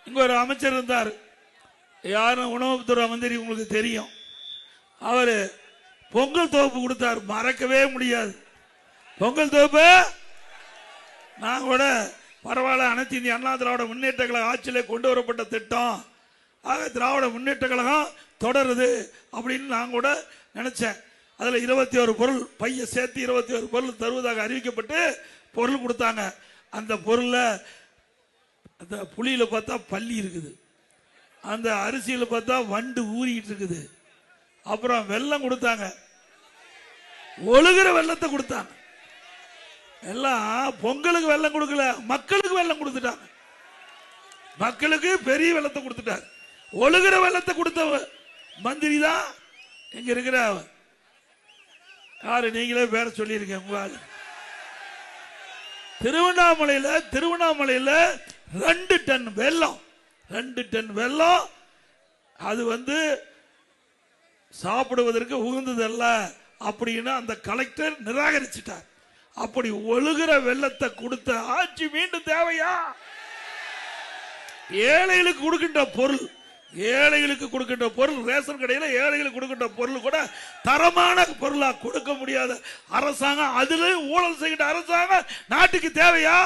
இங்க ஒரு அமைச்சர் இருந்தார், யாரும் உணவுத்துறை மந்திரி, உங்களுக்கு தெரியும். அவரு பொங்கல் தொகுப்பு கொடுத்தார், மறக்கவே முடியாது. பொங்கல் தொகுப்பு நான் கூட பரவாயில்ல, அனைத்து இந்திய அண்ணா திராவிட முன்னேற்ற கழக ஆட்சியிலே கொண்டு வரப்பட்ட திட்டம், ஆக திராவிட முன்னேற்ற கழகம் தொடருது அப்படின்னு நான் கூட நினைச்சேன். அதில் 21 பொருள் பைய சேர்த்து 21 பொருள் தருவதாக அறிவிக்கப்பட்டு பொருள் கொடுத்தாங்க. அந்த பொருளில் அந்த புளியில பார்த்தா பள்ளி இருக்குது, அந்த அரிசியில் பார்த்தா வண்டு ஊறிக்கிட்டு இருக்குது. அப்புறம் வெல்லம் கொடுத்தாங்க, ஒழுகிற வெள்ளத்தை கொடுத்தாங்க. எல்லாம் பொங்கலுக்கு வெள்ளம் கொடுக்கல, மக்களுக்கு வெள்ளம் கொடுத்துட்டாங்க. மக்களுக்கு பெரிய வெள்ளத்தை கொடுத்துட்டாங்க. ஒழுகிற வெள்ளத்தை கொடுத்த மந்திரி தான் இங்க இருக்கிற யாரு, நீங்களே பேர சொல்லியிருக்கேன். உங்களால் திருவண்ணாமலையில் 2 டன் வெல்லம், 2 டன் வெல்லம், அது சாப்பிடுவதற்கு உகந்ததல்ல அப்படின்னு அந்த கலெக்டர் நிராகரிச்சிட்டார். அப்படி ஒழுகிற வெள்ளத்தை கொடுத்த ஆட்சி மீண்டும் தேவையா? ஏழைகளுக்கு கொடுக்கின்ற பொருள், ஏழைகளுக்கு கொடுக்கின்ற பொருள், ரேஷன் கடையில் ஏழைகளுக்கு கொடுக்கின்ற பொருள் கூட தரமான பொருளா கொடுக்க முடியாத அரசாங்கம், அதுல ஊழல் செய்கின்ற அரசாங்கம் நாட்டுக்கு தேவையா?